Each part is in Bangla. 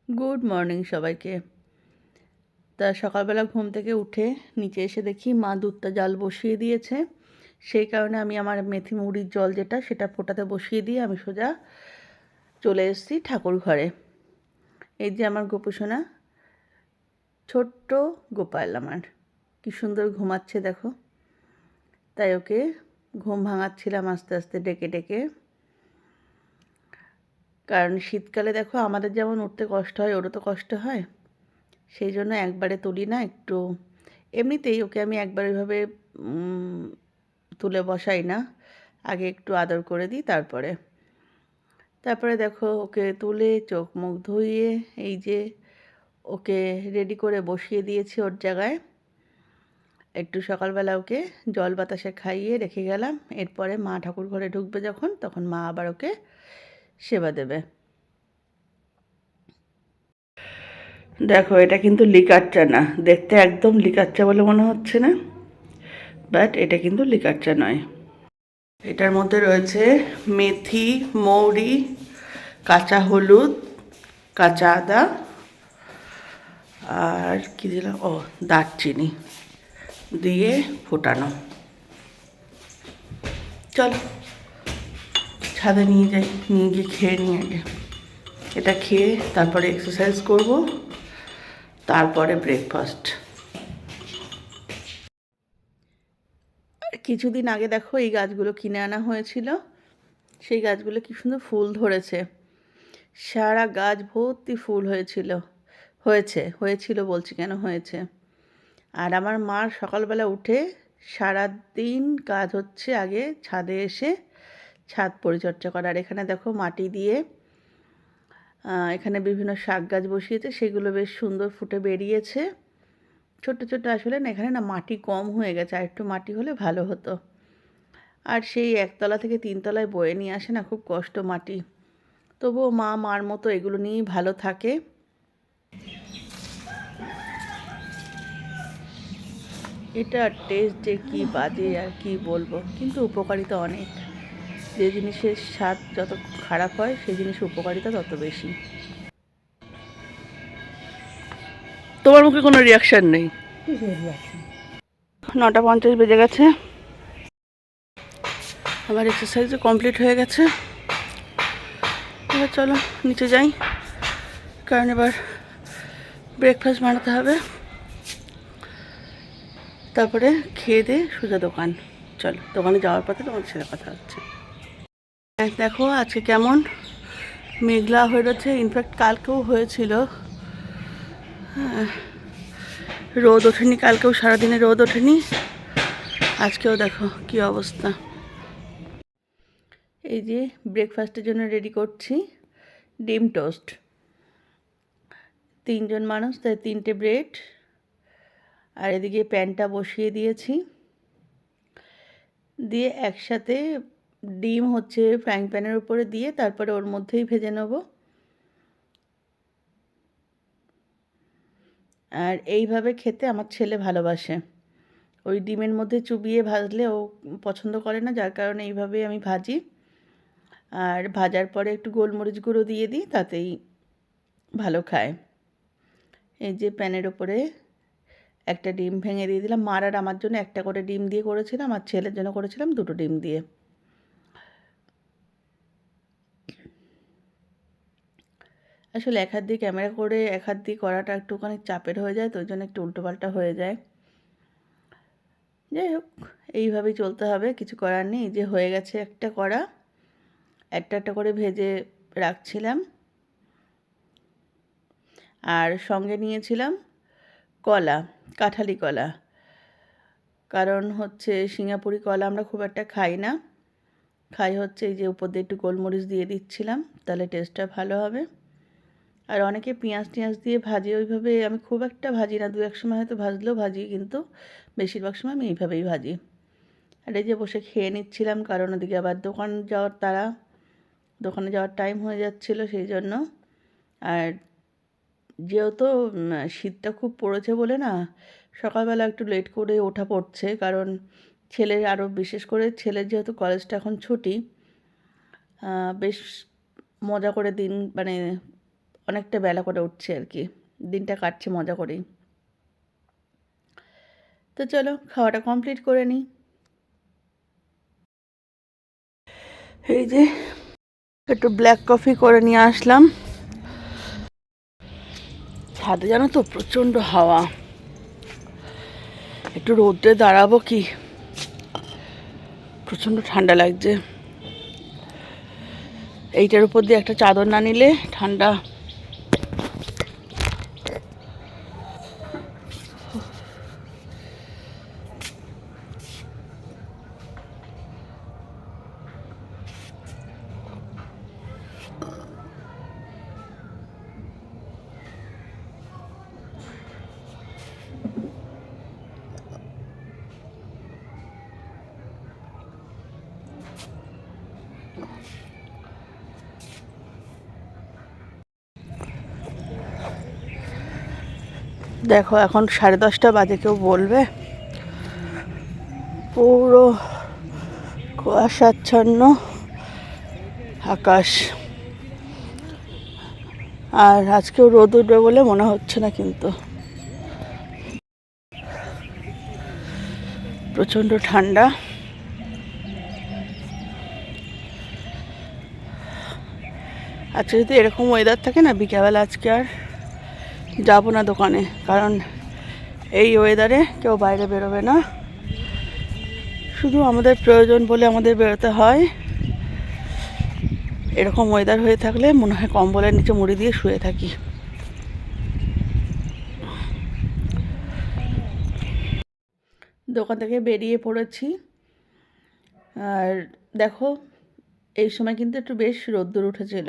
গুড মর্নিং সবাইকে। তা সকালবেলা ঘুম থেকে উঠে নিচে এসে দেখি মা দুধটা জাল বসিয়ে দিয়েছে। সেই কারণে আমি আমার মেথি মুড়ির জল সেটা ফোটাতে বসিয়ে দিয়ে আমি সোজা চলে এসেছি ঠাকুর ঘরে। এই যে আমার গোপুসোনা, ছোট্ট গোপাল আমার, কি সুন্দর ঘুমাচ্ছে দেখো। তাই ওকে ঘুম ভাঙাচ্ছিলাম আস্তে আস্তে ডেকে ডেকে। কারণ শীতকালে দেখো আমাদের যেমন উঠতে কষ্ট হয়, ওরও তো কষ্ট হয়। সেই জন্য একবারে তুলি না, একটু এমনিতেই ওকে আমি একবার ওইভাবে তুলে বসাই না, আগে একটু আদর করে দিই। তারপরে দেখো ওকে তুলে চোখ মুখ ধুইয়ে এই যে ওকে রেডি করে বসিয়ে দিয়েছি ওর জায়গায়। একটু সকালবেলা ওকে জল বাতাসে খাইয়ে রেখে গেলাম। এরপরে মা ঠাকুর ঘরে ঢুকবে যখন, তখন মা আবার ওকে সেবা দেবে। দেখো এটা কিন্তু লিকার চা না, দেখতে একদম লিকার চা বলে মনে হচ্ছে না, বাট এটা কিন্তু লিকার চা নয়। এটার মধ্যে রয়েছে মেথি, মৌরি, কাঁচা হলুদ, কাঁচা আদা, আর কী দিলাম, দারচিনি দিয়ে ফোটানো। চলো ছাদে নিয়ে যাই, নিয়ে গিয়ে খেয়ে নিই আগে। এটা খেয়ে তারপরে এক্সারসাইজ করব, তারপরে ব্রেকফাস্ট। কিছুদিন আগে দেখো এই গাছগুলো কিনে আনা হয়েছিল, সেই গাছগুলো কি সুন্দর ফুল ধরেছে, সারা গাছ ভর্তি ফুল হয়েছিল বলছি কেন, হয়েছে। আর আমার মার সকালবেলা উঠে সারা দিন কাজ হচ্ছে আগে ছাদে এসে ছাদ পরিচর্যা করা। আর এখানে দেখো মাটি দিয়ে এখানে বিভিন্ন শাক গাছ বসিয়েছে, সেগুলো বেশ সুন্দর ফুটে বেরিয়েছে। ছোট ছোট আসলে না, এখানে না মাটি কম হয়ে গেছে, আর একটু মাটি হলে ভালো হতো। আর সেই একতলা থেকে তিনতলায় বয়ে নিয়ে আসে না, খুব কষ্ট মাটি। তবুও মার মতো এগুলো নিয়েই ভালো থাকে। এটা টেস্ট যে কী বাজে আর কি বলবো, কিন্তু উপকারিতা অনেক। যে জিনিসের স্বাদ যত খারাপ হয় সেই জিনিসের উপকারিতা তত বেশি। তোমার মুখে কোনো রিয়াকশান নেই? 9:50 বেজে গেছে, আমার এক্সারসাইজও কমপ্লিট হয়ে গেছে। এবার চলো নিচে যাই, কারণ এবার ব্রেকফাস্ট বানাতে হবে। তারপরে খেয়ে দিয়ে সোজা দোকান। চলো দোকানে যাওয়ার পথে তোমার সাথে কথা হচ্ছে। দেখো আজকে কেমন মেঘলা হয়ে রয়েছে, ইনফ্যাক্ট কালকেও হয়েছিল। রোদ ওঠেনি, কালকেও সারাদিনে রোদ ওঠেনি, আজকেও দেখো কি অবস্থা। এই যে ব্রেকফাস্টের জন্য রেডি করছি ডিম টোস্ট। 3 জন মানুষ, তাই 3টে ব্রেড। আর এদিকে প্যানটা বসিয়ে দিয়েছি, দিয়ে একসাথে ডিম হচ্ছে ফ্রাইং প্যানের উপরে দিয়ে তারপরে ওর মধ্যেই ভেজে নেব। আর এইভাবে খেতে আমার ছেলে ভালোবাসে। ওই ডিমের মধ্যে চুবিয়ে ভাজলে ও পছন্দ করে না, যার কারণে এইভাবেই আমি ভাজি। আর ভাজার পরে একটু গোলমরিচ গুঁড়ো দিয়ে দিই, তাতেই ভালো খায়। এই যে প্যানের ওপরে একটা ডিম ভেঙে দিয়ে দিলাম। মার আর আমার জন্য একটা করে ডিম দিয়ে করেছিলাম, আর ছেলের জন্য করেছিলাম 2টো ডিম দিয়ে। আসলে এক হাত দিয়ে ক্যামেরা করে এক হাত দিয়ে করাটা একটুখানি চাপের হয়ে যায়, তো ওই জন্য একটু উল্টোপাল্টা হয়ে যায়। যাই হোক, এইভাবেই চলতে হবে, কিছু করার নেই। যে হয়ে গেছে একটা করা, একটা একটা করে ভেজে রাখছিলাম। আর সঙ্গে নিয়েছিলাম কলা, কাঁঠালি কলা। কারণ হচ্ছে সিঙ্গাপুরি কলা আমরা খুব একটা খাই না, খাই হচ্ছে এই যে উপর দিয়ে একটু গোলমরিচ দিয়ে দিচ্ছিলাম, তাহলে টেস্টটা ভালো হবে। আর অনেকে পেঁয়াজ টিয়াজ দিয়ে ভাজে, ওইভাবে আমি খুব একটা ভাজি না, 2-1 সময় হয়তো ভাজলেও ভাজি, কিন্তু বেশিরভাগ সময় আমি এইভাবেই ভাজি। আর এই যে বসে খেয়ে নিচ্ছিলাম, কারণ ওদিকে আবার দোকানে যাওয়ার টাইম হয়ে যাচ্ছিলো সেই জন্য। আর যেহেতু শীতটা খুব পড়েছে বলে না, সকালবেলা একটু লেট করে ওঠা পড়ছে, কারণ ছেলের, আরও বিশেষ করে ছেলের যেহেতু কলেজটা এখন ছুটি, বেশ মজা করে দিন মানে অনেকটা বেলা করে উঠছে আর কি, দিনটা কাটছে মজা করেই। তো চলো খাওয়াটা কমপ্লিট করে নিই। এই যে একটু ব্ল্যাক কফি করে নিয়ে আসলাম। ছাদে জানো তো প্রচণ্ড হাওয়া, একটু রোদ্রে দাঁড়াবো কি, প্রচণ্ড ঠান্ডা লাগছে। এইটার উপর দিয়ে একটা চাদর না নিলে ঠান্ডা। দেখো এখন 10:30 বাজে, কেউ বলবে? পুরো কুয়াশাচ্ছন্ন আকাশ, আর আজকেও রোদ উঠবে বলে মনে হচ্ছে না, কিন্তু প্রচণ্ড ঠান্ডা। আজকে যদি এরকম ওয়েদার থাকে না, বিকেলবেলা আজকে আর যাবো না দোকানে, কারণ এই ওয়েদারে কেউ বাইরে বেরোবে না, শুধু আমাদের প্রয়োজন বলে আমাদের বেরোতে হয়। এরকম ওয়েদার হয়ে থাকলে মনে হয় কম্বলের নিচে মুড়ি দিয়ে শুয়ে থাকি। দোকান থেকে বেরিয়ে পড়েছি, আর দেখো এই সময় কিন্তু একটু বেশ রোদ্দুর উঠেছিল।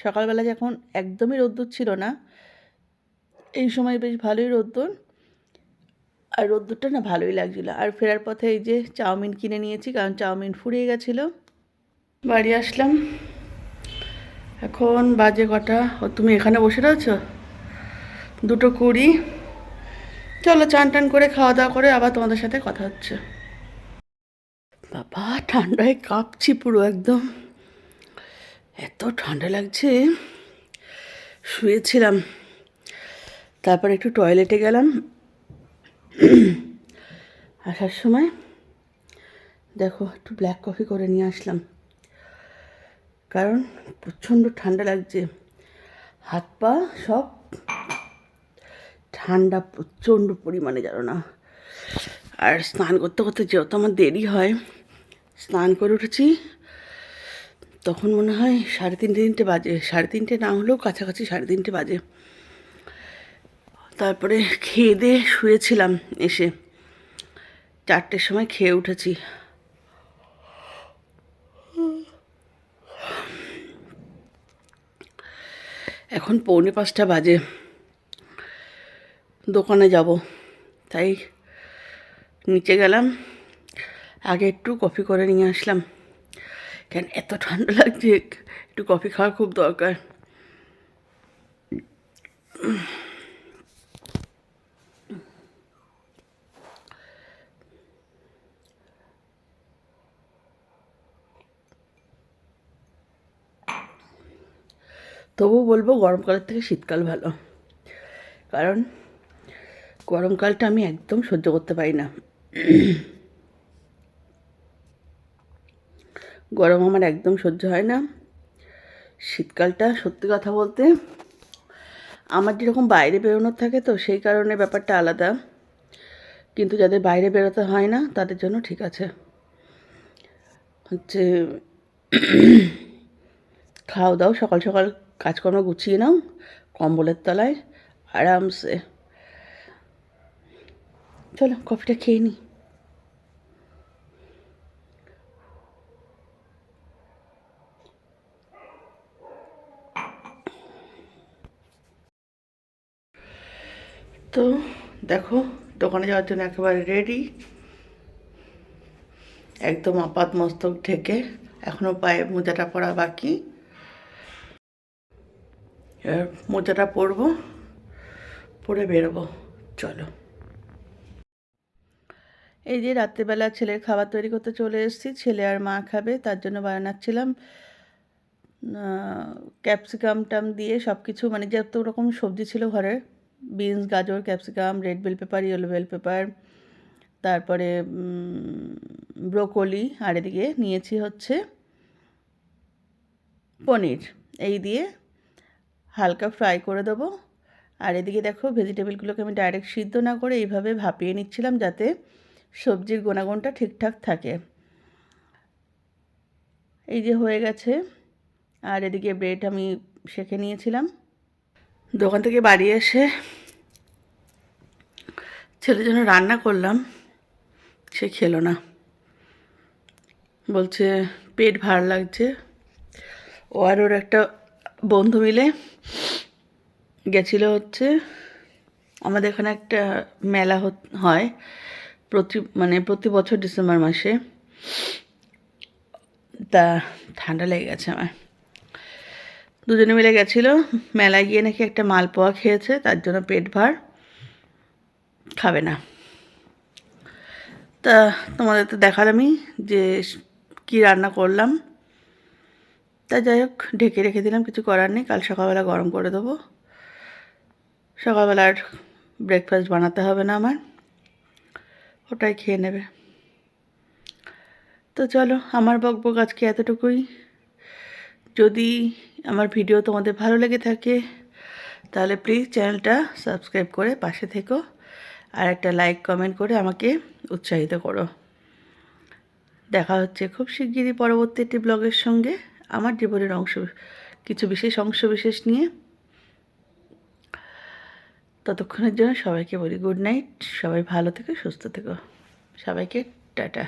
সকালবেলা যখন একদমই রোদ্দুর ছিল না, এই সময় বেশ ভালোই রোদ্দুর, আর রোদ্দুরটা না ভালোই লাগছিল। আর ফেরার পথে এই যে চাউমিন কিনে নিয়েছি, কারণ চাউমিন ফুরিয়ে গেছিলো। বাড়ি আসলাম, এখন বাজে কটা? ও তুমি এখানে বসে রয়েছো, 2:20। চলো চান টান করে খাওয়া দাওয়া করে আবার তোমাদের সাথে কথা হচ্ছে। বাবা ঠান্ডায় কাঁপছি পুরো একদম, এত ঠান্ডা লাগছে। শুয়েছিলাম, তারপর একটু টয়লেটে গেলাম, আসার সময় দেখো একটু ব্ল্যাক কফি করে নিয়ে আসলাম, কারণ প্রচণ্ড ঠান্ডা লাগছে, হাত পা সব ঠান্ডা প্রচণ্ড পরিমাণে, জানো না। আর স্নান করতে করতে যেহেতু আমার দেরি হয়, স্নান করে উঠেছি তখন মনে হয় 3:30 বাজে, 3:30 না হলেও কাছাকাছি 3:30 বাজে। তারপরে খেয়ে দিয়ে শুয়েছিলাম, এসে 4টের সময় খেয়ে উঠেছি। এখন 4:45 বাজে, দোকানে যাব, তাই নিচে গেলাম, আগে একটু কফি করে নিয়ে আসলাম, কেন এত ঠান্ডা লাগছে, একটু কফি খাওয়া খুব দরকার। তবুও বলবো গরমকালের থেকে শীতকাল ভালো, কারণ গরমকালটা আমি একদম সহ্য করতে পারি না। গরম আমার একদম সহ্য হয় না। শীতকালটা সত্যি কথা বলতে আমার যেরকম বাইরে বেরোনোর থাকে, তো সেই কারণে ব্যাপারটা আলাদা, কিন্তু যাদের বাইরে বেরোতে হয় না তাদের জন্য ঠিক আছে। হচ্ছে খাও দাও, সকাল সকাল কাজকর্ম গুছিয়ে নাও, কম্বলের তলায় আরামসে। চলো কফিটা খেয়ে নিই। তো দেখো দোকানে যাওয়ার জন্য একেবারে রেডি, একদম আপাত মস্তক ঢেকে, এখনও পায়ে মোজাটা পরা বাকি, এবার মোজাটা পরবো, পরে বেরোবো। চলো। এই যে রাত্রেবেলা ছেলের খাবার তৈরি করতে চলে এসেছি, ছেলে আর মা খাবে, তার জন্য বানাচ্ছিলাম ক্যাপসিকাম দিয়ে সব কিছু মানে যত রকম সবজি ছিল ঘরে, বিনস, গাজর, capsicum, red bell pepper, yellow bell pepper, তারপরে ব্রোকলি, আর এদিকে নিয়েছি হচ্ছে পনির। এই দিয়ে হালকা ফ্রাই করে দেবো। আর এদিকে দেখো ভেজিটেবলগুলোকে আমি ডাইরেক্ট সিদ্ধ না করে এইভাবে ভাপিয়ে নিচ্ছিলাম, যাতে সবজির গুণাগুণটা ঠিকঠাক থাকে। এই যে হয়ে গেছে। আর এদিকে ব্রেড আমি সেঁকে নিয়েছিলাম। দোকান থেকে বাড়ি এসে ছেলের জন্য রান্না করলাম, সে খেলো না, বলছে পেট ভার লাগছে। ও আর ওর একটা বন্ধু মিলে গেছিলো হচ্ছে, আমাদের এখানে একটা মেলা হয় প্রতি বছর ডিসেম্বর মাসে। তা ঠান্ডা লেগে গেছে আমার। দুজনে মিলে গেছিলো মেলায়, গিয়ে নাকি একটা মালপোয়া খেয়েছে, তার জন্য পেট ভার, খাবে না। তা তোমাদের তো দেখালামই যে কি রান্না করলাম। তা যাই হোক, ঢেকে রেখে দিলাম, কিছু করার নেই, কাল সকালবেলা গরম করে দেবো। সকালবেলা আর ব্রেকফাস্ট বানাতে হবে না আমার, ওটাই খেয়ে নেবে। তো চলো, আমার বকবক আজকে এতটুকুই। যদি আমার ভিডিও তোমাদের ভালো লেগে থাকে তাহলে প্লিজ চ্যানেলটা সাবস্ক্রাইব করে পাশে থেকো, আর একটা লাইক কমেন্ট করে আমাকে উৎসাহিত করো। দেখা হচ্ছে খুব শিগগিরই পরবর্তী একটি ব্লগের সঙ্গে, আমার জীবনের কিছু বিশেষ অংশ নিয়ে। ততক্ষণের জন্য সবাইকে বলি গুড নাইট। সবাই ভালো থেকো, সুস্থ থেকো। সবাইকে টাটা।